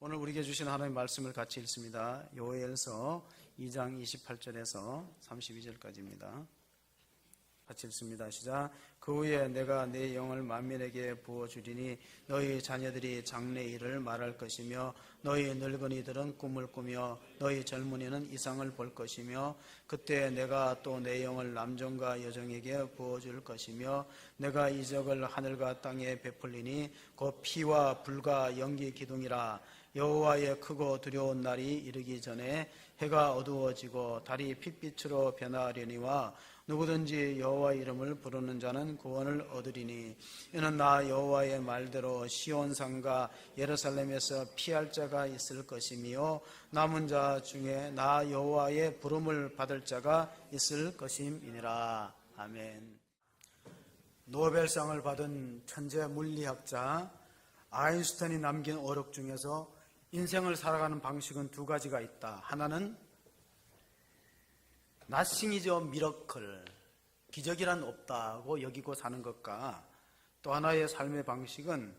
오늘 우리에게 주신 하나님의 말씀을 같이 읽습니다. 요엘서 2장 28절에서 32절까지입니다. 같이 읽습니다. 시작. 그 후에 내가 내 영을 만민에게 부어주리니 너희 자녀들이 장래일을 말할 것이며 너희 늙은이들은 꿈을 꾸며 너희 젊은이는 이상을 볼 것이며 그때 내가 또 내 영을 남종과 여종에게 부어줄 것이며 내가 이적을 하늘과 땅에 베풀리니 곧 피와 불과 연기 기둥이라. 여호와의 크고 두려운 날이 이르기 전에 해가 어두워지고 달이 핏빛으로 변화하려니와 누구든지 여호와 이름을 부르는 자는 구원을 얻으리니 이는 나 여호와의 말대로 시온산과 예루살렘에서 피할 자가 있을 것이며 남은 자 중에 나 여호와의 부름을 받을 자가 있을 것임이니라. 아멘. 노벨상을 받은 천재 물리학자 아인슈타인이 남긴 어록 중에서 인생을 살아가는 방식은 두 가지가 있다. 하나는 Nothing is a miracle, 기적이란 없다고 여기고 사는 것과 또 하나의 삶의 방식은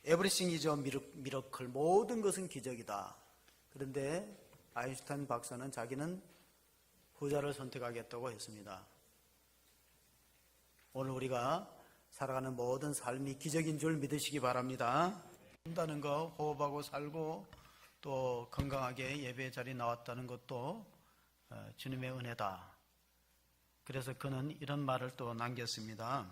Everything is a miracle, 모든 것은 기적이다. 그런데 아인슈타인 박사는 자기는 후자를 선택하겠다고 했습니다. 오늘 우리가 살아가는 모든 삶이 기적인 줄 믿으시기 바랍니다. 한다는 거, 호흡하고 살고 또 건강하게 예배 자리에 나왔다는 것도 주님의 은혜다. 그래서 그는 이런 말을 또 남겼습니다.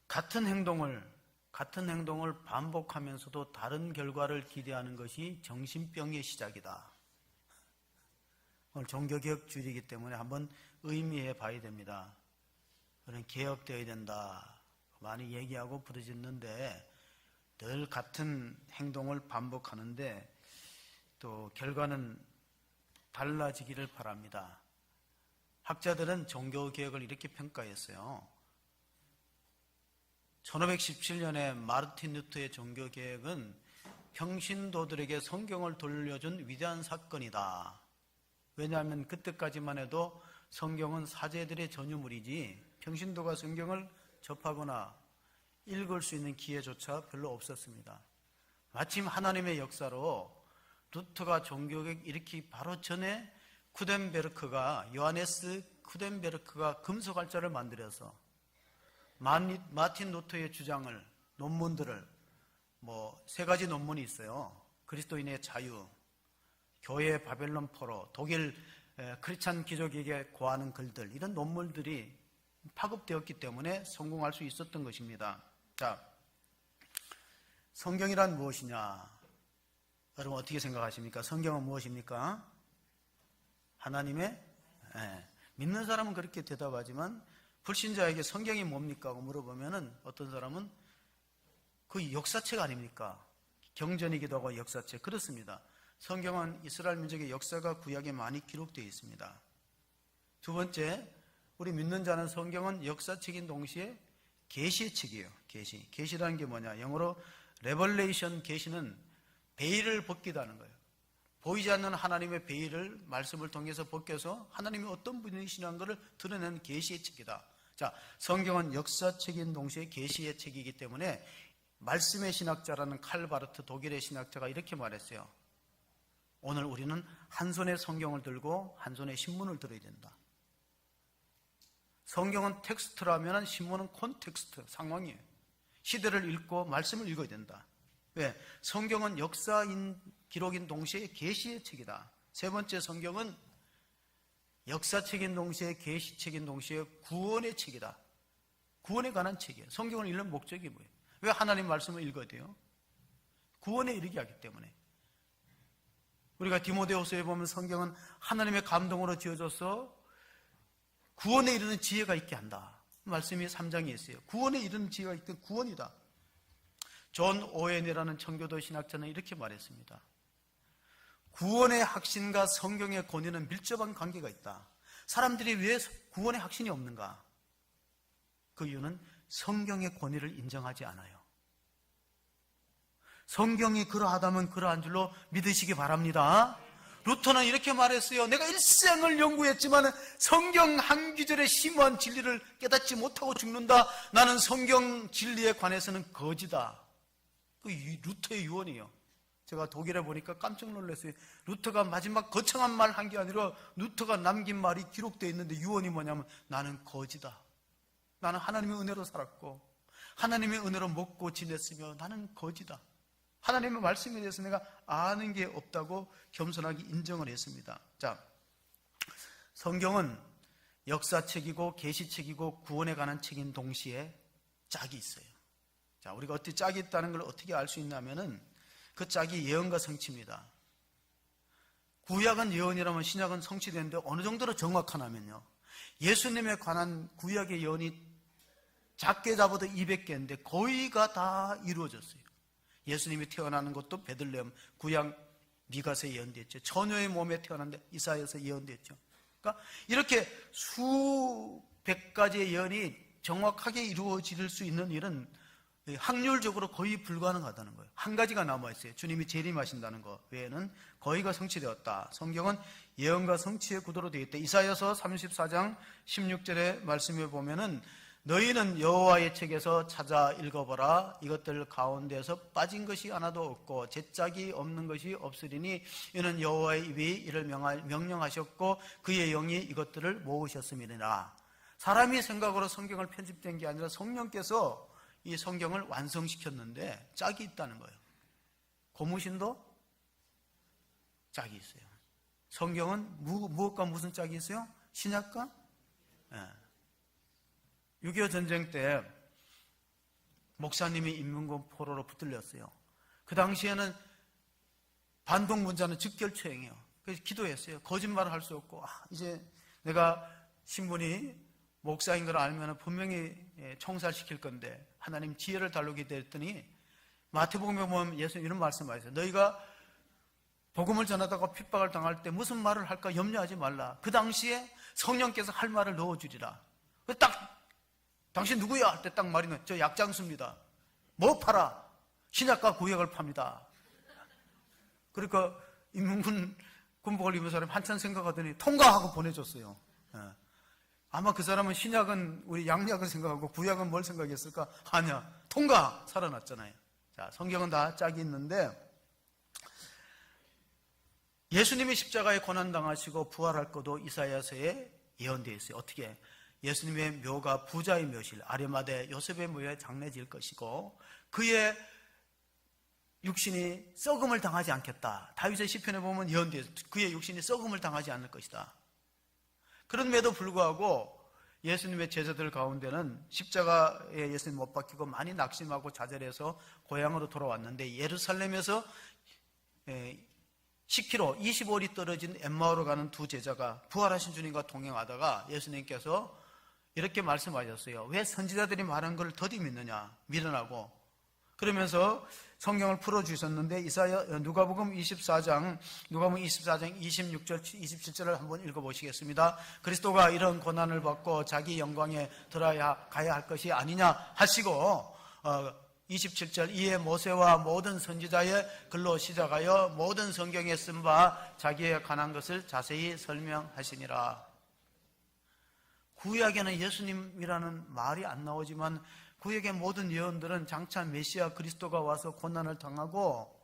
같은 행동을 반복하면서도 다른 결과를 기대하는 것이 정신병의 시작이다. 오늘 종교개혁주의이기 때문에 한번 의미해 봐야 됩니다. 그런 개혁되어야 된다. 많이 얘기하고 부르짖는데 늘 같은 행동을 반복하는데 또 결과는 달라지기를 바랍니다. 학자들은 종교개혁을 이렇게 평가했어요. 1517년에 마르틴 루터의 종교개혁은 평신도들에게 성경을 돌려준 위대한 사건이다. 왜냐하면 그때까지만 해도 성경은 사제들의 전유물이지 평신도가 성경을 접하거나 읽을 수 있는 기회조차 별로 없었습니다. 마침 하나님의 역사로 루터가 종교개혁 일으키기 바로 전에 요하네스 쿠덴베르크가 금속알자를 만들어서 마틴 루터의 주장을, 논문들을 세 가지 논문이 있어요. 그리스도인의 자유, 교회 바벨론 포로, 독일 크리스찬 기족에게 고하는 글들, 이런 논문들이 파급되었기 때문에 성공할 수 있었던 것입니다. 자, 성경이란 무엇이냐? 여러분 어떻게 생각하십니까? 성경은 무엇입니까? 하나님의 믿는 사람은 그렇게 대답하지만 불신자에게 성경이 뭡니까? 하고 물어보면은 어떤 사람은 그 역사책 아닙니까? 경전이기도 하고 역사책. 그렇습니다. 성경은 이스라엘 민족의 역사가 구약에 많이 기록되어 있습니다. 두 번째, 우리 믿는 자는 성경은 역사책인 동시에 계시의 책이에요. 계시라는 게 뭐냐? 영어로 레벌레이션, 계시는 베일을 벗기다 하는 거예요. 보이지 않는 하나님의 베일을 말씀을 통해서 벗겨서 하나님이 어떤 분이시라는 것을 드러내는 계시의 책이다. 자, 성경은 역사책인 동시에 계시의 책이기 때문에 말씀의 신학자라는 칼바르트 독일의 신학자가 이렇게 말했어요. 오늘 우리는 한 손에 성경을 들고 한 손에 신문을 들어야 된다. 성경은 텍스트라면 신문은 콘텍스트, 상황이에요. 시대를 읽고 말씀을 읽어야 된다. 왜? 성경은 역사인 기록인 동시에 계시의 책이다. 세 번째, 성경은 역사책인 동시에 계시책인 동시에 구원의 책이다. 구원에 관한 책이에요. 성경을 읽는 목적이 뭐예요? 왜 하나님 말씀을 읽어야 돼요? 구원에 이르게 하기 때문에. 우리가 디모데후서에 보면 성경은 하나님의 감동으로 지어져서 구원에 이르는 지혜가 있게 한다. 말씀이 3장에 있어요. 구원에 이르는 지혜가 있든 구원이다. 존 오웬이라는 청교도 신학자는 이렇게 말했습니다. 구원의 확신과 성경의 권위는 밀접한 관계가 있다. 사람들이 왜 구원의 확신이 없는가? 그 이유는 성경의 권위를 인정하지 않아요. 성경이 그러하다면 그러한 줄로 믿으시기 바랍니다. 루터는 이렇게 말했어요. 내가 일생을 연구했지만 성경 한 구절의 심오한 진리를 깨닫지 못하고 죽는다. 나는 성경 진리에 관해서는 거지다. 그 루터의 유언이에요. 제가 독일에 보니까 깜짝 놀랐어요. 루터가 마지막 거창한 말 한 게 아니라 루터가 남긴 말이 기록되어 있는데 유언이 뭐냐면 나는 거지다. 나는 하나님의 은혜로 살았고 하나님의 은혜로 먹고 지냈으며 나는 거지다. 하나님의 말씀에 대해서 내가 아는 게 없다고 겸손하게 인정을 했습니다. 자, 성경은 역사책이고 계시책이고 구원에 관한 책인 동시에 짝이 있어요. 자, 우리가 어떻게 짝이 있다는 걸 어떻게 알 수 있냐면은 그 짝이 예언과 성취입니다. 구약은 예언이라면 신약은 성취되는데 어느 정도로 정확하냐면요, 예수님에 관한 구약의 예언이 작게 잡아도 200개인데 거의가 다 이루어졌어요. 예수님이 태어나는 것도 베들레헴 구약 미가서에 예언됐죠. 처녀의 몸에 태어났는데 이사야서 예언됐죠. 그러니까 이렇게 수백 가지의 예언이 정확하게 이루어질 수 있는 일은 확률적으로 거의 불가능하다는 거예요. 한 가지가 남아있어요. 주님이 재림하신다는 것 외에는 거의가 성취되었다. 성경은 예언과 성취의 구도로 되어 있다. 이사야서 34장 16절의 말씀에 보면은 너희는 여호와의 책에서 찾아 읽어보라. 이것들 가운데서 빠진 것이 하나도 없고 제짝이 없는 것이 없으리니 이는 여호와의 입이 이를 명령하셨고 그의 영이 이것들을 모으셨음이니라. 사람이 생각으로 성경을 편집된 게 아니라 성령께서 이 성경을 완성시켰는데 짝이 있다는 거예요. 고무신도 짝이 있어요. 성경은 무엇과 무슨 짝이 있어요? 신약과? 네. 6.25 전쟁 때 목사님이 인민군 포로로 붙들렸어요. 그 당시에는 반동분자는 즉결처형이에요. 그래서 기도했어요. 거짓말을 할 수 없고 이제 내가 신분이 목사인 걸 알면 분명히 총살시킬 건데 하나님 지혜를 달라게 됐더니 마태복음에 보면 예수님 이런 말씀하셨어요. 너희가 복음을 전하다가 핍박을 당할 때 무슨 말을 할까 염려하지 말라. 그 당시에 성령께서 할 말을 넣어주리라. 딱 당신 누구야? 할 때 딱 말이 나요. 저 약장수입니다. 뭐 팔아? 신약과 구약을 팝니다. 그러니까 인민군 군복을 입은 사람이 한참 생각하더니 통과하고 보내줬어요. 아마 그 사람은 신약은 우리 양약을 생각하고 구약은 뭘 생각했을까? 아니야. 통과! 살아났잖아요. 자, 성경은 다 짝이 있는데 예수님이 십자가에 고난당하시고 부활할 것도 이사야서에 예언되어 있어요. 어떻게? 예수님의 묘가 부자의 묘실 아리마대 요셉의 묘에 장례질 것이고 그의 육신이 썩음을 당하지 않겠다. 다윗의 시편에 보면 예언되어 있어요. 그의 육신이 썩음을 당하지 않을 것이다. 그럼에도 불구하고 예수님의 제자들 가운데는 십자가에 예수님 못 박히고 많이 낙심하고 좌절해서 고향으로 돌아왔는데 예루살렘에서 10km, 25里떨어진 엠마오로 가는 두 제자가 부활하신 주님과 동행하다가 예수님께서 이렇게 말씀하셨어요. 왜 선지자들이 말한 걸 더디 믿느냐? 미련하고. 그러면서 성경을 풀어주셨는데 누가복음 24장 26절 27절을 한번 읽어보시겠습니다. 그리스도가 이런 고난을 받고 자기 영광에 가야 할 것이 아니냐 하시고 27절 이에 모세와 모든 선지자의 글로 시작하여 모든 성경에 쓴 바 자기에 관한 것을 자세히 설명하시니라. 구약에는 예수님이라는 말이 안 나오지만 구약의 모든 예언들은 장차 메시아 그리스도가 와서 고난을 당하고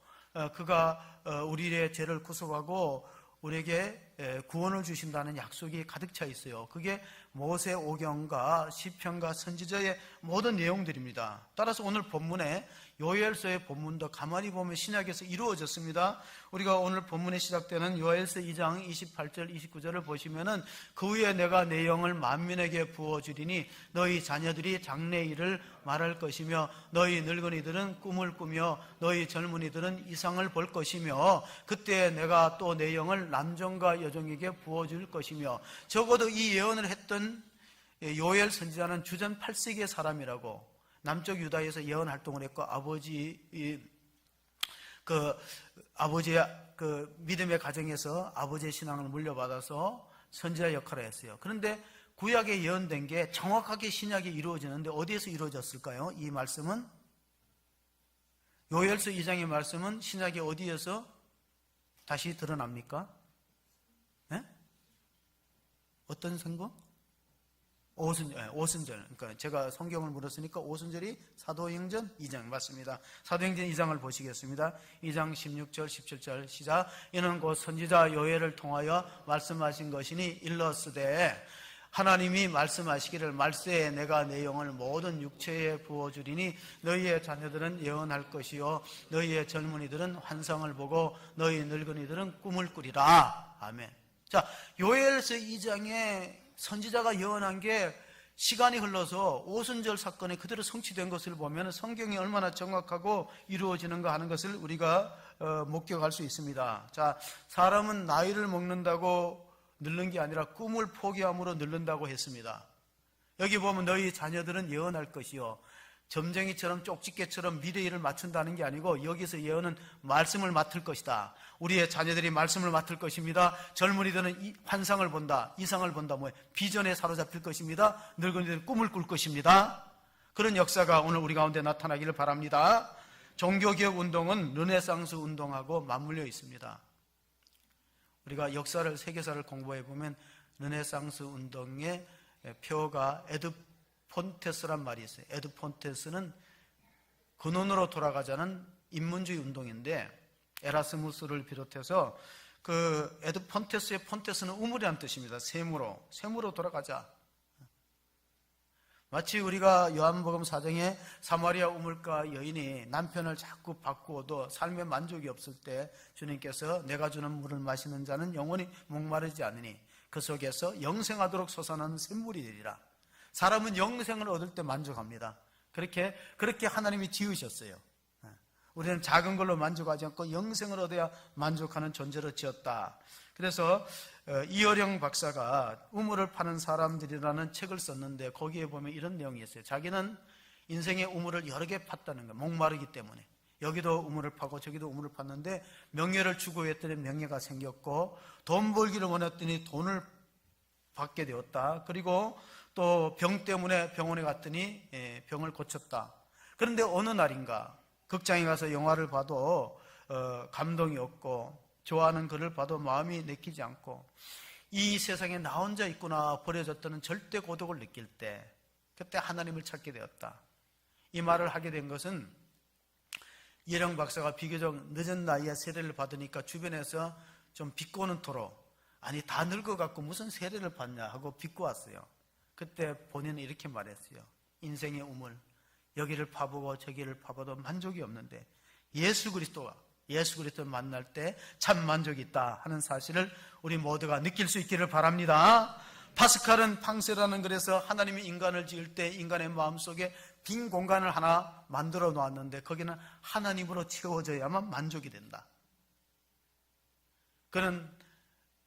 그가 우리의 죄를 구속하고 우리에게 구원을 주신다는 약속이 가득 차 있어요. 그게 모세 오경과 시편과 선지자의 모든 내용들입니다. 따라서 오늘 본문에 요엘서의 본문도 가만히 보면 신약에서 이루어졌습니다. 우리가 오늘 본문에 시작되는 요엘서 2장 28절 29절을 보시면은 그 후에 내가 내 영을 만민에게 부어주리니 너희 자녀들이 장래일을 말할 것이며 너희 늙은이들은 꿈을 꾸며 너희 젊은이들은 이상을 볼 것이며 그때 내가 또 내 영을 남종과 여종에게 부어줄 것이며 적어도 이 예언을 했던 요엘 선지자는 주전 8세기의 사람이라고 남쪽 유다에서 예언 활동을 했고 아버지의 그 믿음의 가정에서 아버지의 신앙을 물려받아서 선지자 역할을 했어요. 그런데 구약에 예언된 게 정확하게 신약에 이루어지는데 어디에서 이루어졌을까요? 이 말씀은 요엘서 2장의 말씀은 신약의 어디에서 다시 드러납니까? 네? 어떤 선거? 오순절. 그러니까 제가 성경을 물었으니까 오순절이 사도행전 2장 맞습니다. 사도행전 2장을 보시겠습니다. 2장 16절 17절 시작. 이는 곧 선지자 요엘을 통하여 말씀하신 것이니 일러스되 하나님이 말씀하시기를 말세에 내가 내 영을 모든 육체에 부어주리니 너희의 자녀들은 예언할 것이요 너희의 젊은이들은 환상을 보고 너희 늙은이들은 꿈을 꾸리라. 아멘. 자, 요엘서 2장에 선지자가 예언한 게 시간이 흘러서 오순절 사건이 그대로 성취된 것을 보면 성경이 얼마나 정확하고 이루어지는가 하는 것을 우리가 목격할 수 있습니다. 자, 사람은 나이를 먹는다고 늙는 게 아니라 꿈을 포기함으로 늙는다고 했습니다. 여기 보면 너희 자녀들은 예언할 것이요 점쟁이처럼 쪽집게처럼 미래의 일을 맞춘다는 게 아니고 여기서 예언은 말씀을 맡을 것이다. 우리의 자녀들이 말씀을 맡을 것입니다. 젊은이들은 환상을 본다, 이상을 본다, 비전에 사로잡힐 것입니다. 늙은이들은 꿈을 꿀 것입니다. 그런 역사가 오늘 우리 가운데 나타나기를 바랍니다. 종교개혁 운동은 르네상스 운동하고 맞물려 있습니다. 우리가 역사를, 세계사를 공부해 보면 르네상스 운동의 표가 에드폰테스란 말이 있어요. 에드폰테스는 근원으로 돌아가자는 인문주의 운동인데 에라스무스를 비롯해서 그 에드폰테스의 폰테스는 우물이라는 뜻입니다. 샘으로 돌아가자. 마치 우리가 요한복음 4장에 사마리아 우물가 여인이 남편을 자꾸 바꾸어도 삶에 만족이 없을 때 주님께서 내가 주는 물을 마시는 자는 영원히 목마르지 않으니 그 속에서 영생하도록 솟아나는 샘물이 되리라. 사람은 영생을 얻을 때 만족합니다. 그렇게 하나님이 지으셨어요. 우리는 작은 걸로 만족하지 않고 영생을 얻어야 만족하는 존재로 지었다. 그래서 이어령 박사가 우물을 파는 사람들이라는 책을 썼는데 거기에 보면 이런 내용이 있어요. 자기는 인생의 우물을 여러 개 팠다는 거예요. 목마르기 때문에. 여기도 우물을 파고 저기도 우물을 팠는데 명예를 추구했더니 명예가 생겼고 돈 벌기를 원했더니 돈을 받게 되었다. 그리고 또 병 때문에 병원에 갔더니 병을 고쳤다. 그런데 어느 날인가 극장에 가서 영화를 봐도 감동이 없고 좋아하는 그를 봐도 마음이 내키지 않고 이 세상에 나 혼자 있구나 버려졌다는 절대 고독을 느낄 때 그때 하나님을 찾게 되었다. 이 말을 하게 된 것은 이어령 박사가 비교적 늦은 나이에 세례를 받으니까 주변에서 좀 비꼬는 토로 아니 다 늙어갖고 무슨 세례를 받냐 하고 비꼬았어요. 그때 본인은 이렇게 말했어요. 인생의 우물 여기를 파보고 저기를 파봐도 만족이 없는데 예수 그리스도를 만날 때 참 만족이 있다 하는 사실을 우리 모두가 느낄 수 있기를 바랍니다. 파스칼은 팡세라는 글에서 하나님이 인간을 지을 때 인간의 마음속에 빈 공간을 하나 만들어 놓았는데 거기는 하나님으로 채워져야만 만족이 된다. 그는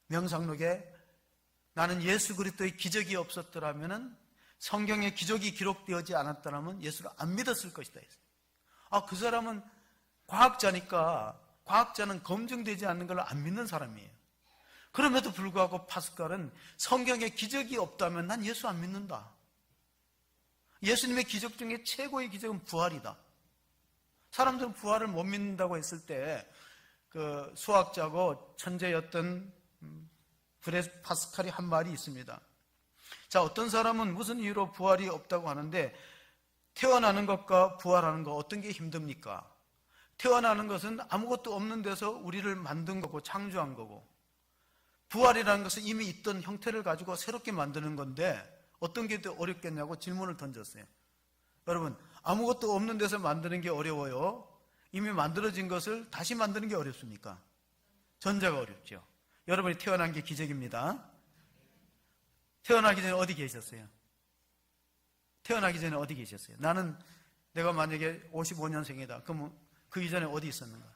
명상록에 나는 예수 그리스도의 기적이 없었더라면 성경에 기적이 기록되지 않았더라면 예수를 안 믿었을 것이다. 그 사람은 과학자니까 과학자는 검증되지 않는 걸 안 믿는 사람이에요. 그럼에도 불구하고 파스칼은 성경에 기적이 없다면 난 예수 안 믿는다. 예수님의 기적 중에 최고의 기적은 부활이다. 사람들은 부활을 못 믿는다고 했을 때 그 수학자고 천재였던 브레스 파스칼이 한 말이 있습니다. 자, 어떤 사람은 무슨 이유로 부활이 없다고 하는데 태어나는 것과 부활하는 것 어떤 게 힘듭니까? 태어나는 것은 아무것도 없는 데서 우리를 만든 거고 창조한 거고 부활이라는 것은 이미 있던 형태를 가지고 새롭게 만드는 건데 어떤 게 더 어렵겠냐고 질문을 던졌어요. 여러분, 아무것도 없는 데서 만드는 게 어려워요? 이미 만들어진 것을 다시 만드는 게 어렵습니까? 전자가 어렵죠. 여러분이 태어난 게 기적입니다. 태어나기 전에 어디 계셨어요? 태어나기 전에 어디 계셨어요? 내가 만약에 55년생이다. 그럼 그 이전에 어디 있었는가?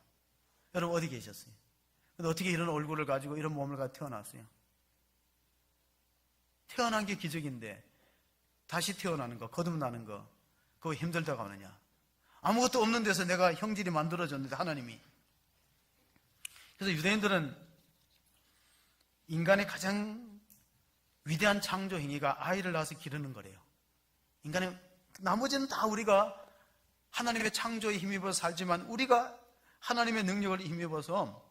여러분 어디 계셨어요? 근데 어떻게 이런 얼굴을 가지고 이런 몸을 가지고 태어났어요? 태어난 게 기적인데 다시 태어나는 거, 거듭나는 거 그거 힘들다고 하느냐? 아무것도 없는 데서 내가 형질이 만들어졌는데 하나님이. 그래서 유대인들은 인간의 가장 위대한 창조 행위가 아이를 낳아서 기르는 거래요. 인간의 나머지는 다 우리가 하나님의 창조에 힘입어 살지만 우리가 하나님의 능력을 힘입어서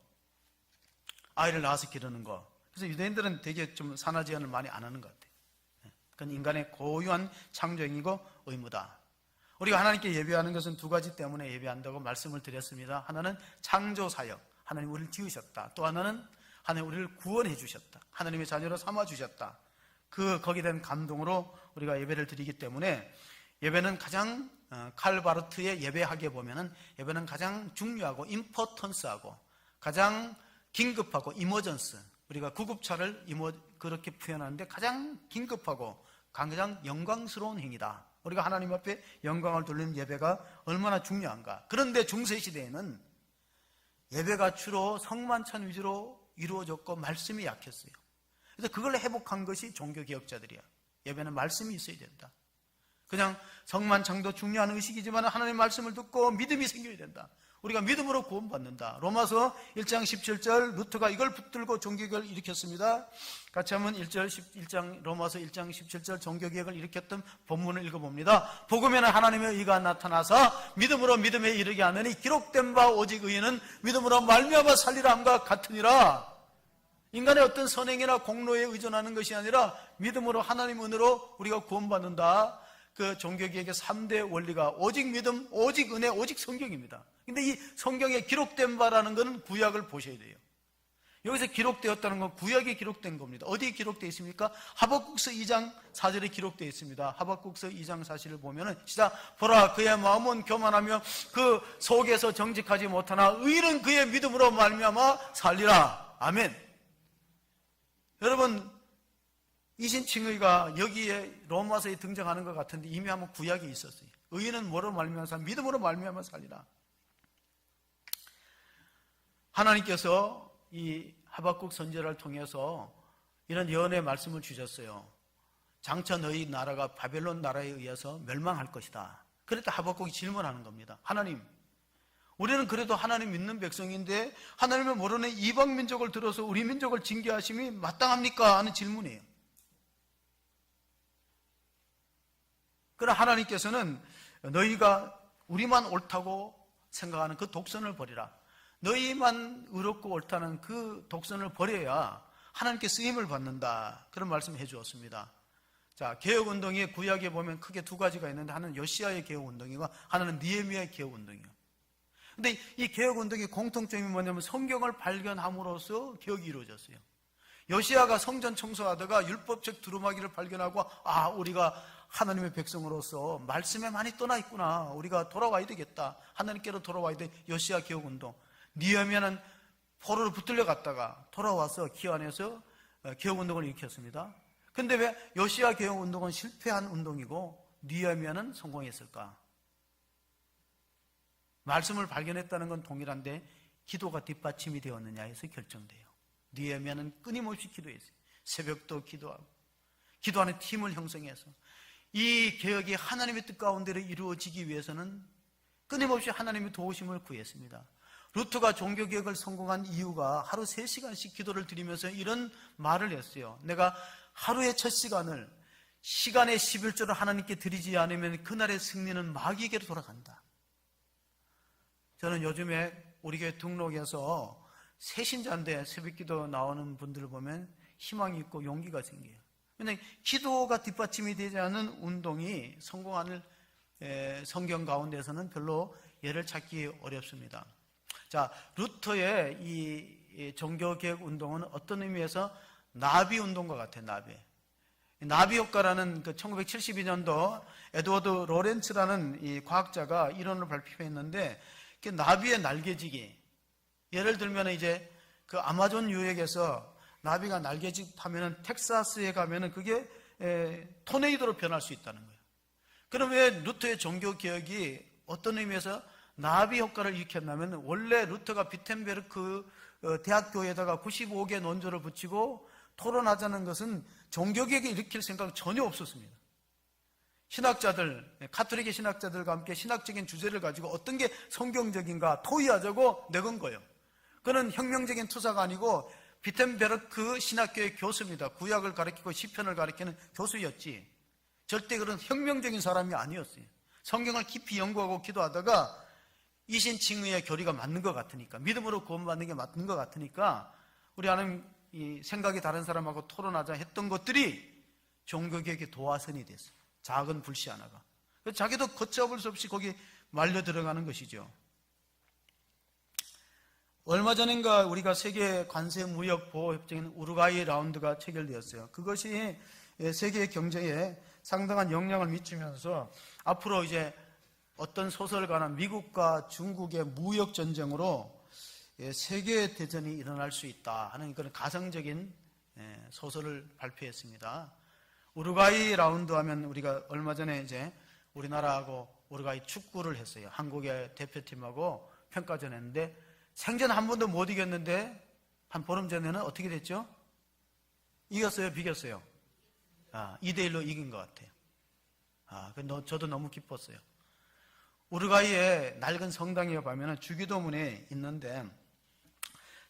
아이를 낳아서 기르는 거. 그래서 유대인들은 되게 좀 산하제한을 많이 안 하는 것 같아요. 그건 인간의 고유한 창조행위고 의무다. 우리가 하나님께 예배하는 것은 두 가지 때문에 예배한다고 말씀을 드렸습니다. 하나는 창조사역, 하나님 우리를 지으셨다. 또 하나는 하나님 우리를 구원해 주셨다. 하나님의 자녀로 삼아 주셨다. 거기에 대한 감동으로 우리가 예배를 드리기 때문에 예배는 가장 칼바르트의 예배하게 보면은 예배는 가장 중요하고 임포턴스하고 가장 긴급하고 이머전스, 우리가 구급차를 그렇게 표현하는데 가장 긴급하고 가장 영광스러운 행위다. 우리가 하나님 앞에 영광을 돌리는 예배가 얼마나 중요한가. 그런데 중세시대에는 예배가 주로 성만찬 위주로 이루어졌고 말씀이 약했어요. 그래서 그걸 회복한 것이 종교개혁자들이야. 예배는 말씀이 있어야 된다. 그냥 성만찬도 중요한 의식이지만 하나님의 말씀을 듣고 믿음이 생겨야 된다. 우리가 믿음으로 구원받는다. 로마서 1장 17절 루터가 이걸 붙들고 종교개혁을 일으켰습니다. 같이 한번 로마서 1장 17절 종교개혁을 일으켰던 본문을 읽어봅니다. 복음에는 하나님의 의가 나타나서 믿음으로 믿음에 이르게 하느니 기록된 바 오직 의인은 믿음으로 말미암아 살리라 함과 같으니라. 인간의 어떤 선행이나 공로에 의존하는 것이 아니라 믿음으로 하나님 은혜로 우리가 구원받는다. 그 종교개혁의 3대 원리가 오직 믿음, 오직 은혜, 오직 성경입니다. 근데 이 성경에 기록된 바라는 것은 구약을 보셔야 돼요. 여기서 기록되었다는 건 구약에 기록된 겁니다. 어디에 기록되어 있습니까? 하박국서 2장 4절에 기록되어 있습니다. 하박국서 2장 4절을 보면은 시작, 보라 그의 마음은 교만하며 그 속에서 정직하지 못하나 의인은 그의 믿음으로 말미암아 살리라. 아멘. 여러분, 이신칭의가 여기에 로마서에 등장하는 것 같은데 이미 한번 구약에 있었어요. 의인은 뭐로 말미암아 살리라? 믿음으로 말미암아 살리라. 하나님께서 이 하박국 선지자를 통해서 이런 예언의 말씀을 주셨어요. 장차 너희 나라가 바벨론 나라에 의해서 멸망할 것이다. 그랬다 하박국이 질문하는 겁니다. 하나님, 우리는 그래도 하나님 믿는 백성인데 하나님을 모르는 이방 민족을 들어서 우리 민족을 징계하심이 마땅합니까? 하는 질문이에요. 그러나 하나님께서는 너희가 우리만 옳다고 생각하는 그 독선을 버리라. 너희만 의롭고 옳다는 그 독선을 버려야 하나님께 쓰임을 받는다. 그런 말씀을 해주었습니다. 자, 개혁운동의 구약에 보면 크게 두 가지가 있는데 하나는 요시야의 개혁운동이고 하나는 느헤미야의 개혁운동이에요. 근데 이 개혁운동의 공통점이 뭐냐면 성경을 발견함으로써 개혁이 이루어졌어요. 요시야가 성전 청소하다가 율법적 두루마기를 발견하고 우리가 하나님의 백성으로서 말씀에 많이 떠나 있구나. 우리가 돌아와야 되겠다. 하나님께로 돌아와야 돼. 요시야 개혁운동. 느헤미야는 포로로 붙들려 갔다가 돌아와서 기안에서 개혁운동을 일으켰습니다. 근데 왜 요시야 개혁운동은 실패한 운동이고 느헤미야는 성공했을까? 말씀을 발견했다는 건 동일한데 기도가 뒷받침이 되었느냐에서 결정돼요. 느헤미야는 끊임없이 기도했어요. 새벽도 기도하고 기도하는 팀을 형성해서 이 개혁이 하나님의 뜻 가운데로 이루어지기 위해서는 끊임없이 하나님의 도우심을 구했습니다. 루터가 종교개혁을 성공한 이유가 하루 3시간씩 기도를 드리면서 이런 말을 했어요. 내가 하루의 첫 시간을 시간의 11조를 하나님께 드리지 않으면 그날의 승리는 마귀에게로 돌아간다. 저는 요즘에 우리 교회 등록해서 새신자인데 새벽기도 나오는 분들을 보면 희망이 있고 용기가 생겨요. 그런데 기도가 뒷받침이 되지 않은 운동이 성공하는 성경 가운데서는 별로 예를 찾기 어렵습니다. 자, 루터의 이 종교개혁 운동은 어떤 의미에서 나비 운동과 같아요. 나비 효과라는 그 1972년도 에드워드 로렌츠라는 이 과학자가 이론을 발표했는데 나비의 날개짓기, 예를 들면 이제 그 아마존 유역에서 나비가 날개짓하면은 텍사스에 가면은 그게 토네이도로 변할 수 있다는 거예요. 그럼 왜 루터의 종교개혁이 어떤 의미에서 나비 효과를 일으켰냐면 원래 루터가 비텐베르크 대학교에다가 95개 논조를 붙이고 토론하자는 것은 종교개혁을 일으킬 생각은 전혀 없었습니다. 신학자들, 가톨릭의 신학자들과 함께 신학적인 주제를 가지고 어떤 게 성경적인가 토의하자고 내건 거예요. 그는 혁명적인 투사가 아니고 비텐베르크 신학교의 교수입니다. 구약을 가르치고 시편을 가르치는 교수였지 절대 그런 혁명적인 사람이 아니었어요. 성경을 깊이 연구하고 기도하다가 이신칭의의 교리가 맞는 것 같으니까, 믿음으로 구원받는 게 맞는 것 같으니까 우리 하나님 이 생각이 다른 사람하고 토론하자 했던 것들이 종교개혁의 도화선이 됐어요. 작은 불씨 하나가. 자기도 걷잡을 수 없이 거기 말려 들어가는 것이죠. 얼마 전인가 우리가 세계 관세 무역 보호 협정인 우루과이 라운드가 체결되었어요. 그것이 세계 경제에 상당한 영향을 미치면서 앞으로 이제 어떤 소설을 관한 미국과 중국의 무역 전쟁으로 세계 대전이 일어날 수 있다 하는 그런 가상적인 소설을 발표했습니다. 우루과이 라운드 하면 우리가 얼마 전에 이제 우리나라하고 우루과이 축구를 했어요. 한국의 대표팀하고 평가전 했는데 생전 한 번도 못 이겼는데 한 보름 전에는 어떻게 됐죠? 이겼어요? 비겼어요? 2대1로 이긴 것 같아요. 저도 너무 기뻤어요. 우루과이의 낡은 성당에 가면 주기도문이 있는데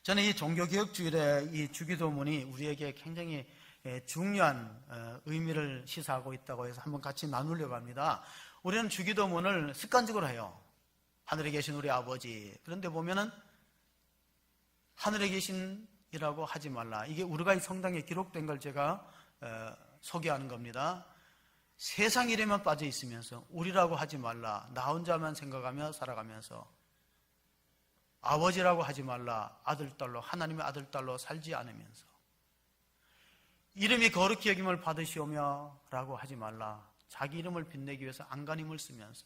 저는 이 종교개혁주일에 이 주기도문이 우리에게 굉장히 중요한 의미를 시사하고 있다고 해서 한번 같이 나누려고 합니다. 우리는 주기도문을 습관적으로 해요. 하늘에 계신 우리 아버지. 그런데 보면은 하늘에 계신이라고 하지 말라. 이게 우루과이 성당에 기록된 걸 제가 소개하는 겁니다. 세상 일에만 빠져 있으면서 우리라고 하지 말라. 나 혼자만 생각하며 살아가면서 아버지라고 하지 말라. 아들, 딸로, 하나님의 아들, 딸로 살지 않으면서 이름이 거룩히 여김을 받으시오며 라고 하지 말라. 자기 이름을 빛내기 위해서 안간힘을 쓰면서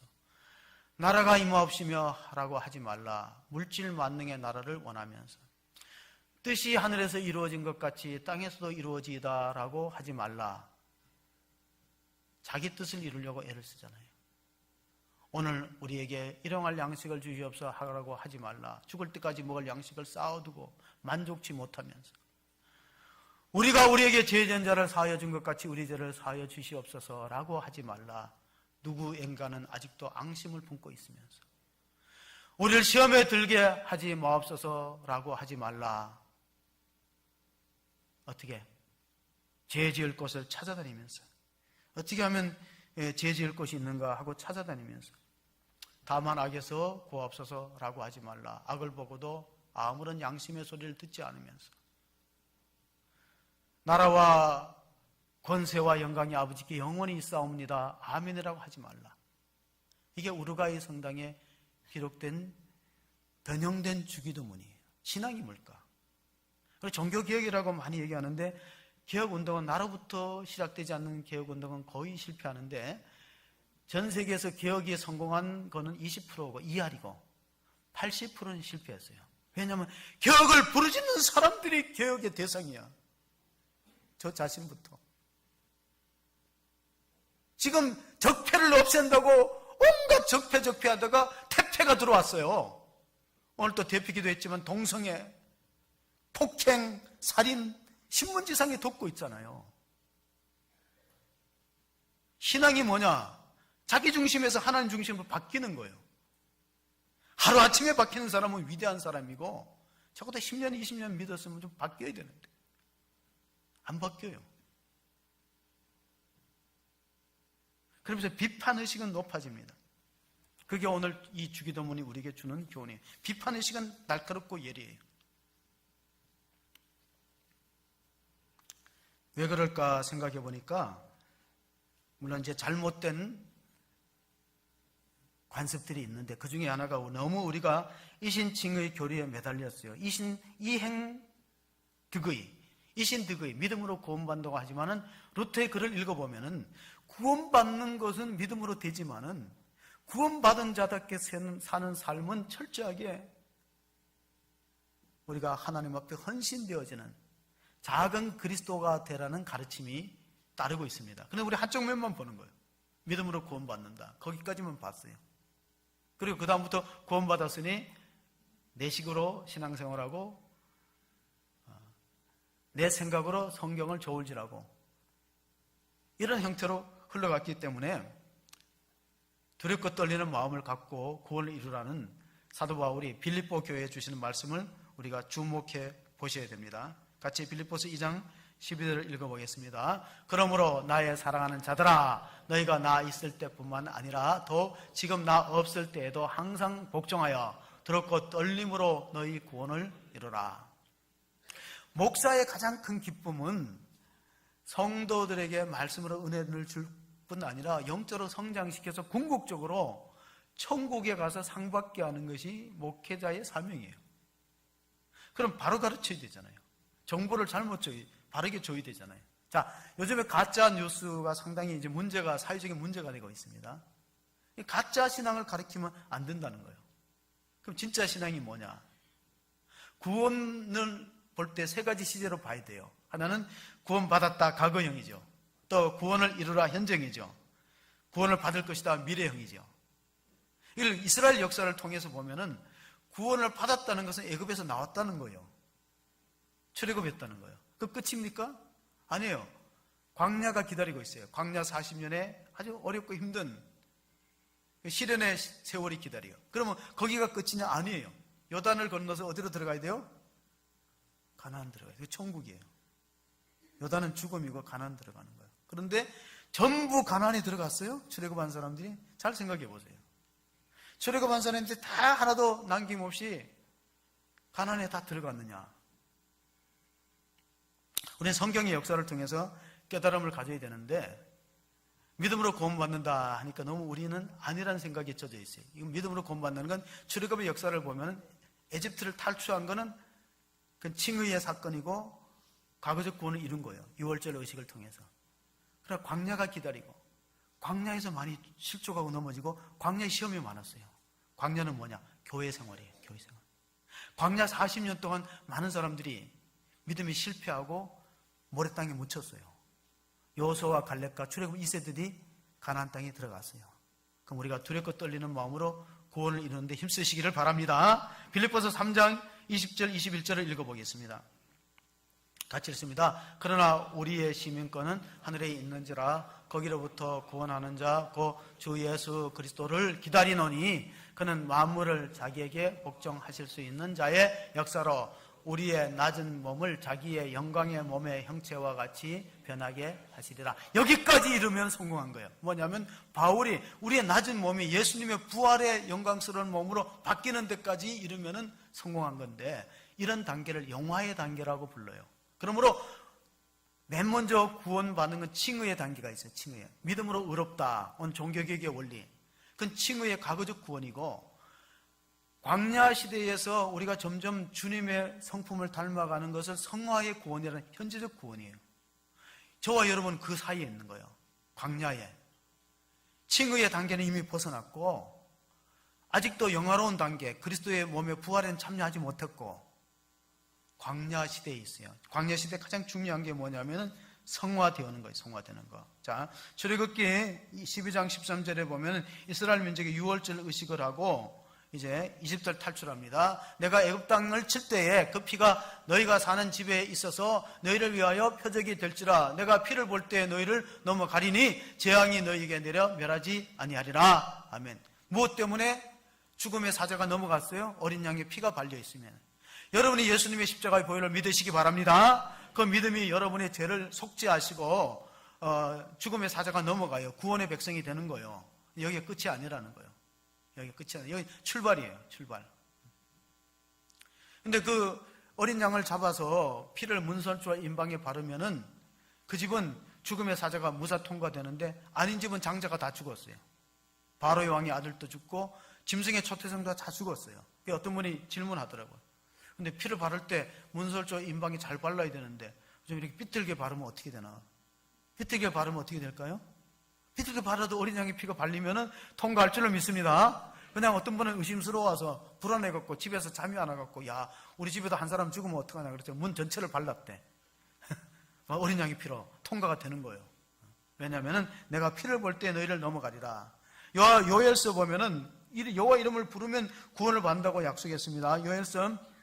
나라가 임하옵시며 라고 하지 말라. 물질 만능의 나라를 원하면서 뜻이 하늘에서 이루어진 것 같이 땅에서도 이루어지이다 라고 하지 말라. 자기 뜻을 이루려고 애를 쓰잖아요. 오늘 우리에게 일용할 양식을 주시옵소서 하라고 하지 말라. 죽을 때까지 먹을 양식을 쌓아두고 만족치 못하면서 우리가 우리에게 죄진 자를 사하여 준 것 같이 우리 죄를 사하여 주시옵소서라고 하지 말라. 누구인가는 아직도 앙심을 품고 있으면서 우리를 시험에 들게 하지 마옵소서라고 하지 말라. 어떻게? 죄 지을 곳을 찾아다니면서 어떻게 하면 죄 지을 곳이 있는가 하고 찾아다니면서 다만 악에서 구하옵소서라고 하지 말라. 악을 보고도 아무런 양심의 소리를 듣지 않으면서 나라와 권세와 영광이 아버지께 영원히 있사옵니다. 아멘이라고 하지 말라. 이게 우루과이 성당에 기록된 변형된 주기도문이에요. 신앙이 뭘까? 종교개혁이라고 많이 얘기하는데 개혁운동은 나로부터 시작되지 않는 개혁운동은 거의 실패하는데 전 세계에서 개혁이 성공한 거는 20%고 2할이고 80%는 실패했어요. 왜냐하면 개혁을 부르짖는 사람들이 개혁의 대상이야. 저 자신부터. 지금 적폐를 없앤다고 온갖 적폐하다가 태폐가 들어왔어요. 오늘 또 대피기도 했지만 동성애, 폭행, 살인, 신문지상에 덮고 있잖아요. 신앙이 뭐냐? 자기 중심에서 하나님 중심으로 바뀌는 거예요. 하루아침에 바뀌는 사람은 위대한 사람이고 적어도 10년, 20년 믿었으면 좀 바뀌어야 되는데 안 바뀌어요. 그러면서 비판의식은 높아집니다. 그게 오늘 이 주기도문이 우리에게 주는 교훈이에요. 비판의식은 날카롭고 예리해요. 왜 그럴까 생각해 보니까 물론 이제 잘못된 관습들이 있는데 그 중에 하나가 너무 우리가 이신칭의 교리에 매달렸어요. 이신득의 믿음으로 구원받는다고 하지만은 루터의 글을 읽어보면은 구원받는 것은 믿음으로 되지만은 구원받은 자답게 사는 삶은 철저하게 우리가 하나님 앞에 헌신되어지는 작은 그리스도가 되라는 가르침이 따르고 있습니다. 근데 우리 한쪽 면만 보는 거예요. 믿음으로 구원받는다. 거기까지만 봤어요. 그리고 그 다음부터 구원받았으니 내 식으로 신앙생활하고 내 생각으로 성경을 저울질하고 이런 형태로 흘러갔기 때문에 두렵고 떨리는 마음을 갖고 구원을 이루라는 사도 바울이 빌립보 교회에 주시는 말씀을 우리가 주목해 보셔야 됩니다. 같이 빌립보서 2장 12절을 읽어보겠습니다. 그러므로 나의 사랑하는 자들아, 너희가 나 있을 때뿐만 아니라 더 지금 나 없을 때에도 항상 복종하여 두렵고 떨림으로 너희 구원을 이루라. 목사의 가장 큰 기쁨은 성도들에게 말씀으로 은혜를 줄 뿐 아니라 영적으로 성장시켜서 궁극적으로 천국에 가서 상 받게 하는 것이 목회자의 사명이에요. 그럼 바로 가르쳐야 되잖아요. 정보를 잘못 바르게 줘야 되잖아요. 자, 요즘에 가짜 뉴스가 상당히 이제 사회적인 문제가 되고 있습니다. 가짜 신앙을 가르치면 안 된다는 거예요. 그럼 진짜 신앙이 뭐냐? 구원을 볼 때 세 가지 시제로 봐야 돼요. 하나는 구원받았다, 과거형이죠. 또 구원을 이루라, 현재형이죠. 구원을 받을 것이다, 미래형이죠. 이걸 이스라엘 역사를 통해서 보면은 구원을 받았다는 것은 애굽에서 나왔다는 거예요. 출애굽했다는 거예요. 그 끝입니까? 아니에요. 광야가 기다리고 있어요. 광야 40년에 아주 어렵고 힘든 시련의 세월이 기다려요. 그러면 거기가 끝이냐? 아니에요. 요단을 건너서 어디로 들어가야 돼요? 가나안 들어가야 돼요. 천국이에요. 요단은 죽음이고 가나안 들어가는 거예요. 그런데 전부 가나안에 들어갔어요? 출애굽한 사람들이? 잘 생각해 보세요. 출애굽한 사람들이 다 하나도 남김없이 가나안에 다 들어갔느냐? 우리는 성경의 역사를 통해서 깨달음을 가져야 되는데, 믿음으로 구원받는다 하니까 너무 우리는 아니라는 생각에 젖어 있어요. 이건 믿음으로 구원받는 건, 출애굽의 역사를 보면 에집트를 탈출한 거는 그 칭의의 사건이고 과거적 구원을 이룬 거예요. 유월절 의식을 통해서. 그러나 광야가 기다리고, 광야에서 많이 실족하고 넘어지고, 광야에 시험이 많았어요. 광야는 뭐냐? 교회 생활이에요. 교회 생활. 광야 40년 동안 많은 사람들이 믿음이 실패하고 모래 땅에 묻혔어요. 여호수아와 갈렙과 출애굽 2세들이 가나안 땅에 들어갔어요. 그럼 우리가 두렵고 떨리는 마음으로 구원을 이루는데 힘쓰시기를 바랍니다. 빌립보서 3장 20절 21절을 읽어보겠습니다. 같이 읽습니다. 그러나 우리의 시민권은 하늘에 있는지라 거기로부터 구원하는 자 곧 주 예수 그리스도를 기다리노니 그는 만물을 자기에게 복종하실 수 있는 자의 역사로 우리의 낮은 몸을 자기의 영광의 몸의 형체와 같이 변하게 하시리라. 여기까지 이르면 성공한 거예요. 뭐냐면 바울이 우리의 낮은 몸이 예수님의 부활의 영광스러운 몸으로 바뀌는 데까지 이르면 성공한 건데, 이런 단계를 영화의 단계라고 불러요. 그러므로 맨 먼저 구원받는 건 칭의의 단계가 있어요. 칭의. 믿음으로 의롭다 온 종교개혁의 원리, 그건 칭의의 과거적 구원이고, 광야 시대에서 우리가 점점 주님의 성품을 닮아가는 것을 성화의 구원이라는 현재적 구원이에요. 저와 여러분 그 사이에 있는 거예요. 광야에. 칭의의 단계는 이미 벗어났고, 아직도 영화로운 단계, 그리스도의 몸의 부활에는 참여하지 못했고, 광야 시대에 있어요. 광야 시대 가장 중요한 게 뭐냐면 성화되는 거예요. 성화되는 거. 자, 출애굽기 12장 13절에 보면 이스라엘 민족이 유월절 의식을 하고 이제 이집트를 탈출합니다. 내가 애굽 땅을 칠 때에 그 피가 너희가 사는 집에 있어서 너희를 위하여 표적이 될지라. 내가 피를 볼 때 너희를 넘어가리니 재앙이 너희에게 내려 멸하지 아니하리라. 아멘. 무엇 때문에 죽음의 사자가 넘어갔어요? 어린 양의 피가 발려 있으면. 여러분이 예수님의 십자가의 보혈을 믿으시기 바랍니다. 그 믿음이 여러분의 죄를 속죄하시고 죽음의 사자가 넘어가요. 구원의 백성이 되는 거예요. 여기가 끝이 아니라는 거예요. 여기 끝이 아니에요. 여기 출발이에요. 출발. 근데 그 어린 양을 잡아서 피를 문설주와 임방에 바르면은 그 집은 죽음의 사자가 무사 통과되는데, 아닌 집은 장자가 다 죽었어요. 바로의 왕의 아들도 죽고 짐승의 초태생도 다 죽었어요. 어떤 분이 질문하더라고요. 근데 피를 바를 때 문설주와 임방이 잘 발라야 되는데 좀 이렇게 삐뚤게 바르면 어떻게 되나? 삐뚤게 바르면 어떻게 될까요? 삐뚤게 바라도 어린 양의 피가 발리면은 통과할 줄로 믿습니다. 그냥 어떤 분은 의심스러워서 불안해갖고 집에서 잠이 안 와갖고, 야, 우리 집에도 한 사람 죽으면 어떡하냐 그랬더니 문 전체를 발랐대. 어린 양의 피로 통과가 되는 거예요. 왜냐면은 내가 피를 볼 때 너희를 넘어가리라. 요엘서 보면은 여호와 이름을 부르면 구원을 받는다고 약속했습니다. 요엘서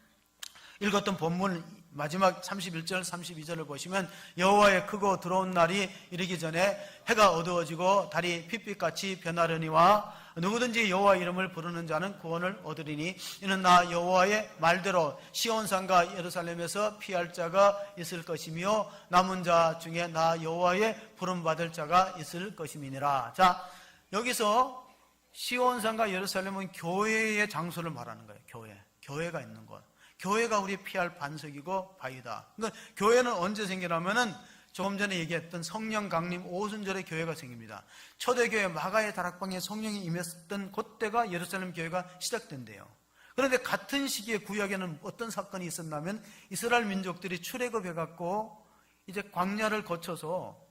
읽었던 본문 마지막 31절 32절을 보시면 여호와의 크고 더러운 날이 이르기 전에 해가 어두워지고 달이 핏빛같이 변하려니와 누구든지 여호와 이름을 부르는 자는 구원을 얻으리니 이는 나 여호와의 말대로 시온산과 예루살렘에서 피할 자가 있을 것이며 남은 자 중에 나 여호와의 부름받을 자가 있을 것임이니라. 자, 여기서 시온산과 예루살렘은 교회의 장소를 말하는 거예요. 교회가 있는 곳. 교회가 우리 피할 반석이고 바위다. 그러니까 교회는 언제 생기냐면은 조금 전에 얘기했던 성령 강림 오순절에 교회가 생깁니다. 초대교회 마가의 다락방에 성령이 임했던 그때가 예루살렘 교회가 시작된대요. 그런데 같은 시기에 구약에는 어떤 사건이 있었냐면 이스라엘 민족들이 출애굽해갖고 이제 광야를 거쳐서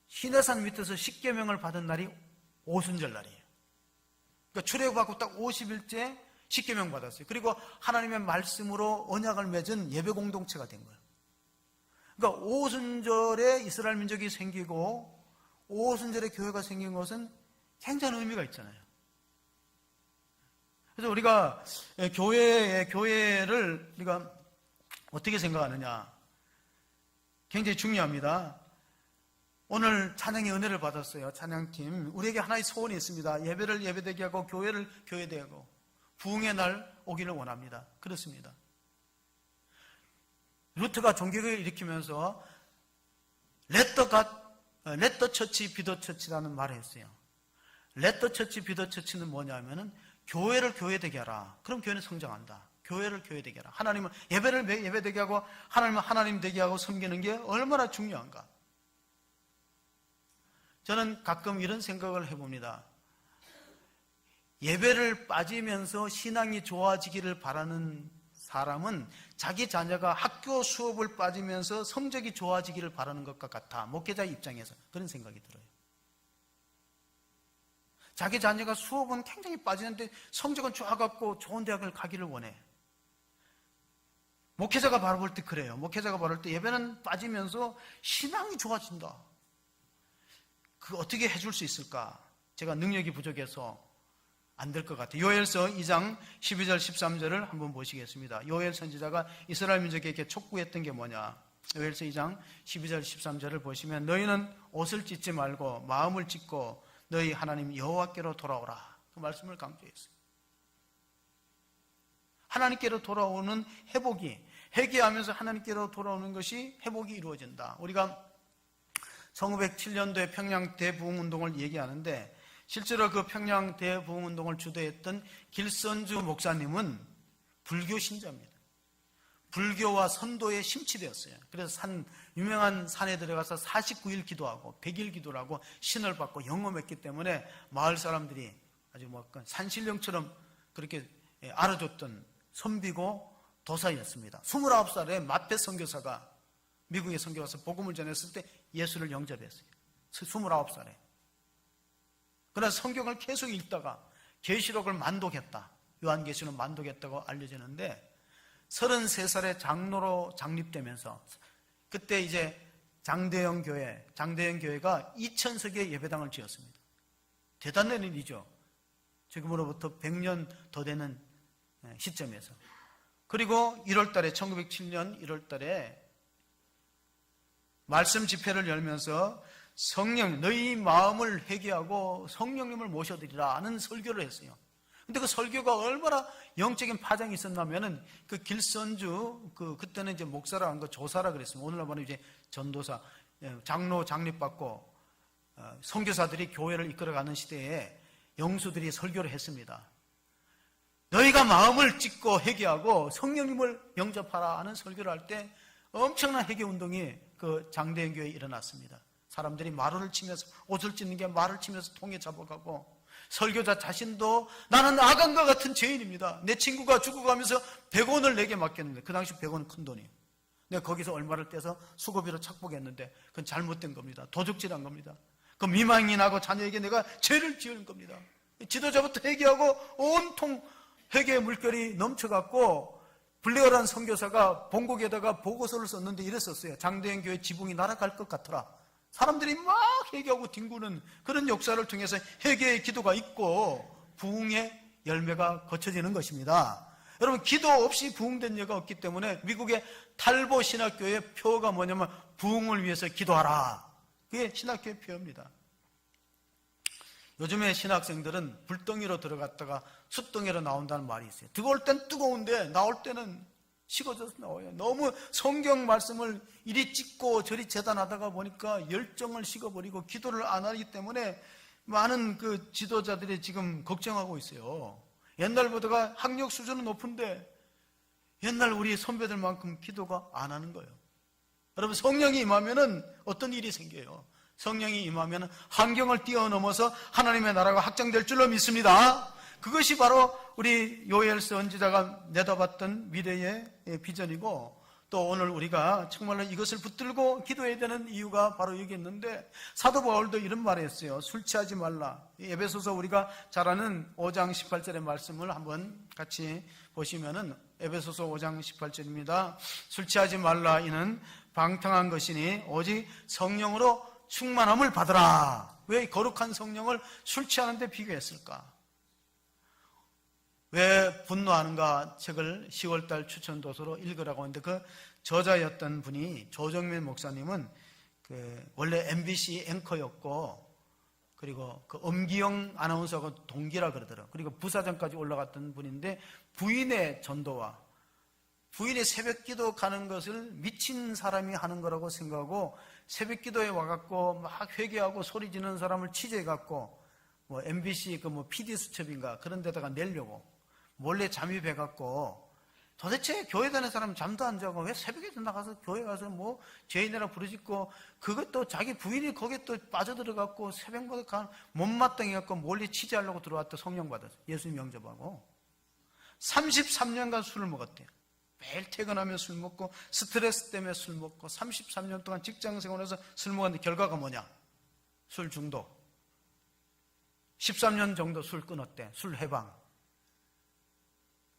시내산 밑에서 십계명을 받은 날이 오순절 날이에요. 그러니까 출애굽하고 딱 50일째 십계명 받았어요. 그리고 하나님의 말씀으로 언약을 맺은 예배 공동체가 된 거예요. 그러니까 오순절에 이스라엘 민족이 생기고 오순절에 교회가 생긴 것은 굉장한 의미가 있잖아요. 그래서 우리가 교회를 우리가 어떻게 생각하느냐 굉장히 중요합니다. 오늘 찬양의 은혜를 받았어요. 찬양팀 우리에게 하나의 소원이 있습니다. 예배를 예배되게 하고 교회를 교회되게 하고 부흥의 날 오기를 원합니다. 그렇습니다. 루터가 종교개혁을 일으키면서 Let the church be the church라는 말을 했어요. Let the church be the church는 뭐냐면은 교회를 교회되게 하라. 그럼 교회는 성장한다. 교회를 교회되게 하라. 하나님은 예배를 예배되게 하고 하나님은 하나님 되게 하고 섬기는 게 얼마나 중요한가. 저는 가끔 이런 생각을 해봅니다. 예배를 빠지면서 신앙이 좋아지기를 바라는 사람은 자기 자녀가 학교 수업을 빠지면서 성적이 좋아지기를 바라는 것과 같아. 목회자의 입장에서 그런 생각이 들어요. 자기 자녀가 수업은 굉장히 빠지는데 성적은 좋아갖고 좋은 대학을 가기를 원해. 목회자가 바라볼 때 그래요. 목회자가 바라볼 때 예배는 빠지면서 신앙이 좋아진다. 그 어떻게 해줄 수 있을까? 제가 능력이 부족해서 안 될 것 같아요. 요엘서 2장 12절 13절을 한번 보시겠습니다. 요엘 선지자가 이스라엘 민족에게 촉구했던 게 뭐냐? 요엘서 2장 12절 13절을 보시면 너희는 옷을 찢지 말고 마음을 찢고 너희 하나님 여호와께로 돌아오라. 그 말씀을 강조했어요. 하나님께로 돌아오는 회복이 회개하면서 하나님께로 돌아오는 것이 회복이 이루어진다. 우리가 1907년도에 평양 대부흥운동을 얘기하는데 실제로 그 평양 대부흥운동을 주도했던 길선주 목사님은 불교 신자입니다. 불교와 선도에 심취되었어요. 그래서 유명한 산에 들어가서 49일 기도하고 100일 기도를 하고 신을 받고 영험했기 때문에 마을 사람들이 아주 산신령처럼 그렇게 알아줬던 선비고 도사였습니다. 29살에 마페 선교사가 미국에 선교 와서 복음을 전했을 때 예수를 영접했어요. 29살에. 그러나 성경을 계속 읽다가 계시록을 만독했다. 요한계시록 만독했다고 알려지는데 33살에 장로로 장립되면서 그때 이제 장대영 교회가 2000석의 예배당을 지었습니다. 대단한 일이죠. 지금으로부터 100년 더 되는 시점에서. 그리고 1907년 1월달에 말씀 집회를 열면서 성령 너희 마음을 회개하고 성령님을 모셔드리라 하는 설교를 했어요. 근데 그 설교가 얼마나 영적인 파장이 있었냐면은 그 길선주 그때는 이제 목사라 한 거 조사라 그랬습니다. 오늘날 보면 이제 전도사 장로 장립받고 선교사들이 교회를 이끌어가는 시대에 영수들이 설교를 했습니다. 너희가 마음을 찢고 회개하고 성령님을 영접하라 하는 설교를 할 때 엄청난 회개 운동이 그 장대현 교회에 일어났습니다. 사람들이 마루를 치면서 옷을 찢는 게 말을 치면서 통에 잡아가고 설교자 자신도 나는 아간과 같은 죄인입니다. 내 친구가 죽어가면서 100원을 내게 맡겼는데 그 당시 100원은 큰 돈이에요. 내가 거기서 얼마를 떼서 수고비로 착복했는데 그건 잘못된 겁니다. 도둑질한 겁니다. 그 미망이 나고 자녀에게 내가 죄를 지은 겁니다. 지도자부터 회개하고 온통 회개의 물결이 넘쳐갖고 블레어라는 선교사가 본국에다가 보고서를 썼는데 이랬었어요. 장대현 교회 지붕이 날아갈 것 같더라. 사람들이 막 회개하고 뒹구는 그런 역사를 통해서 회개의 기도가 있고 부흥의 열매가 거쳐지는 것입니다. 여러분, 기도 없이 부흥된 예가 없기 때문에 미국의 탈보 신학교의 표어가 뭐냐면 부흥을 위해서 기도하라. 그게 신학교의 표어입니다. 요즘에 신학생들은 불덩이로 들어갔다가 숯덩이로 나온다는 말이 있어요. 들어올 땐 뜨거운데 나올 때는 식어져서 나와요. 너무 성경 말씀을 이리 찢고 저리 재단하다가 보니까 열정을 식어버리고 기도를 안 하기 때문에 많은 그 지도자들이 지금 걱정하고 있어요. 옛날보다가 학력 수준은 높은데 옛날 우리 선배들만큼 기도가 안 하는 거예요. 여러분, 성령이 임하면은 어떤 일이 생겨요? 성령이 임하면 환경을 뛰어넘어서 하나님의 나라가 확장될 줄로 믿습니다. 그것이 바로 우리 요엘 선지자가 내다봤던 미래의 비전이고, 또 오늘 우리가 정말로 이것을 붙들고 기도해야 되는 이유가 바로 여기 있는데, 사도 바울도 이런 말을 했어요. 술 취하지 말라. 에베소서 우리가 잘 아는 5장 18절의 말씀을 한번 같이 보시면은, 에베소서 5장 18절입니다. 술 취하지 말라. 이는 방탕한 것이니 오직 성령으로 충만함을 받으라. 왜 거룩한 성령을 술 취하는데 비교했을까? 왜 분노하는가 책을 10월달 추천도서로 읽으라고 하는데, 그 저자였던 분이 조정민 목사님은 원래 MBC 앵커였고, 그리고 그 엄기영 아나운서가 동기라 그러더라고요. 그리고 부사장까지 올라갔던 분인데, 부인의 전도와 부인이 새벽기도 가는 것을 미친 사람이 하는 거라고 생각하고 새벽기도에 와갖고 막 회개하고 소리 지르는 사람을 취재해갖고 뭐 MBC PD 수첩인가 그런 데다가 내려고 몰래 잠입해갖고, 도대체 교회 다니는 사람 잠도 안 자고 왜 새벽에 나가서 교회 가서 뭐 죄인이라 부르짖고, 그것도 자기 부인이 거기에 또 빠져들어갖고 새벽마다 못마땅해 갖고 몰래 취재하려고 들어왔다. 성령 받아서 예수님 영접하고 33년간 술을 먹었대요. 매일 퇴근하면 술 먹고 스트레스 때문에 술 먹고 33년 동안 직장 생활에서 술 먹었는데 결과가 뭐냐? 술 중독. 13년 정도 술 끊었대. 술 해방.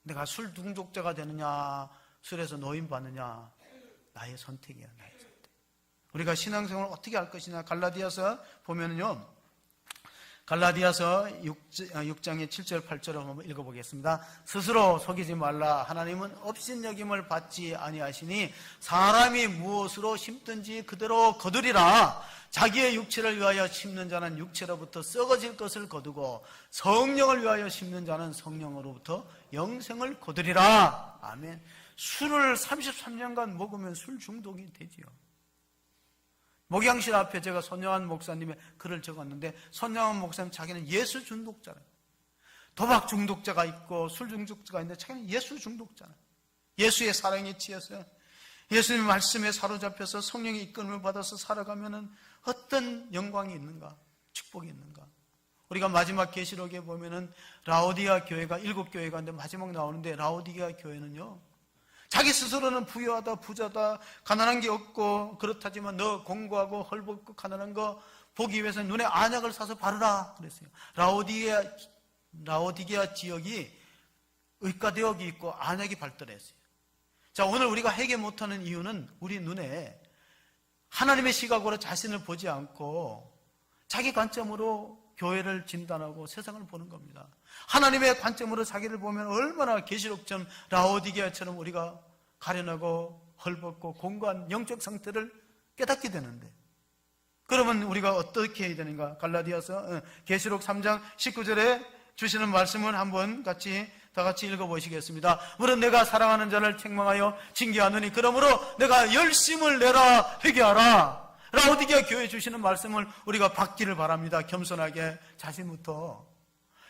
내가 술 중독자가 되느냐, 술에서 노임 받느냐, 나의 선택이야. 나의 선택. 우리가 신앙생활을 어떻게 할 것이냐. 갈라디아서 보면은요, 갈라디아서 6장의 7절 8절을 한번 읽어보겠습니다. 스스로 속이지 말라. 하나님은 업신여김을 받지 아니하시니 사람이 무엇으로 심든지 그대로 거두리라. 자기의 육체를 위하여 심는 자는 육체로부터 썩어질 것을 거두고 성령을 위하여 심는 자는 성령으로부터 영생을 거두리라. 아멘. 술을 33년간 먹으면 술 중독이 되지요. 목양실 앞에 제가 손영환 목사님의 글을 적었는데, 손영환 목사님 자기는 예수 중독자래요. 도박 중독자가 있고 술 중독자가 있는데 자기는 예수 중독자래요. 예수의 사랑에 취해서 예수님 말씀에 사로잡혀서 성령의 이끌림을 받아서 살아가면은 어떤 영광이 있는가, 축복이 있는가. 우리가 마지막 계시록에 보면은 라오디게아 교회가 7교회가 있는데 마지막 나오는데, 라오디게아 교회는요, 자기 스스로는 부유하다, 부자다, 가난한 게 없고 그렇다지만 너 공고하고 헐벗고 가난한 거 보기 위해서 눈에 안약을 사서 바르라 그랬어요. 라오디게아 지역이 의과대학이 있고 안약이 발달했어요. 자, 오늘 우리가 해결 못하는 이유는 우리 눈에 하나님의 시각으로 자신을 보지 않고 자기 관점으로 교회를 진단하고 세상을 보는 겁니다. 하나님의 관점으로 자기를 보면 얼마나 계시록처럼 라오디게아처럼 우리가 가련하고 헐벗고 공고한 영적 상태를 깨닫게 되는데, 그러면 우리가 어떻게 해야 되는가? 갈라디아서 계시록 3장 19절에 주시는 말씀을 한번 다 같이 읽어보시겠습니다. 물론 내가 사랑하는 자를 책망하여 징계하느니 그러므로 내가 열심을 내라 회개하라. 라오디게아 교회 주시는 말씀을 우리가 받기를 바랍니다. 겸손하게 자신부터.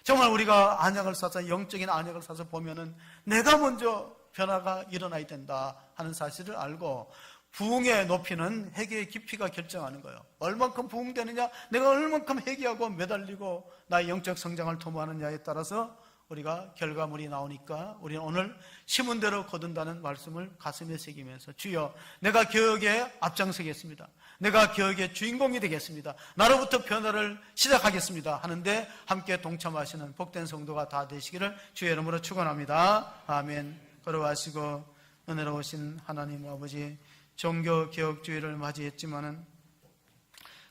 정말 우리가 안약을 사서, 영적인 안약을 사서 보면은 내가 먼저 변화가 일어나야 된다 하는 사실을 알고, 부흥의 높이는 회개의 깊이가 결정하는 거예요. 얼만큼 부흥되느냐, 내가 얼만큼 회개하고 매달리고 나의 영적 성장을 도모하느냐에 따라서 우리가 결과물이 나오니까 우리는 오늘 심은 대로 거둔다는 말씀을 가슴에 새기면서, 주여 내가 개혁에 앞장서겠습니다. 내가 개혁의 주인공이 되겠습니다. 나로부터 변화를 시작하겠습니다 하는데 함께 동참하시는 복된 성도가 다 되시기를 주의 이름으로 축원합니다. 아멘. 걸어가시고 은혜로우신 하나님 아버지, 종교개혁주의를 맞이했지만은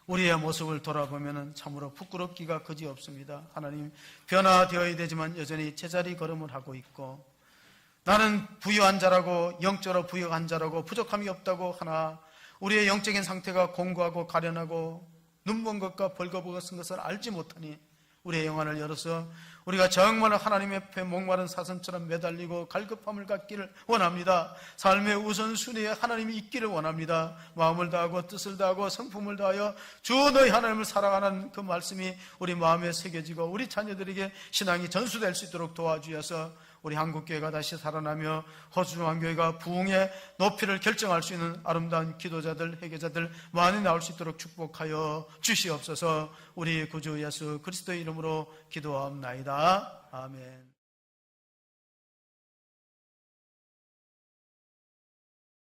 우리의 모습을 돌아보면 참으로 부끄럽기가 그지없습니다. 하나님, 변화되어야 되지만 여전히 제자리 걸음을 하고 있고, 나는 부유한 자라고, 영적으로 부유한 자라고, 부족함이 없다고 하나 우리의 영적인 상태가 공고하고 가련하고 눈먼 것과 벌거벗은 같은 것을 알지 못하니 우리의 영안을 열어서 우리가 정말 하나님 앞에 목마른 사슴처럼 매달리고 갈급함을 갖기를 원합니다. 삶의 우선순위에 하나님이 있기를 원합니다. 마음을 다하고 뜻을 다하고 성품을 다하여 주 너희 하나님을 사랑하는 그 말씀이 우리 마음에 새겨지고 우리 자녀들에게 신앙이 전수될 수 있도록 도와주셔서 우리 한국교회가 다시 살아나며 호주중앙교회가 부흥의 높이를 결정할 수 있는 아름다운 기도자들, 회개자들 많이 나올 수 있도록 축복하여 주시옵소서. 우리 구주 예수 그리스도의 이름으로 기도하옵나이다. 아멘.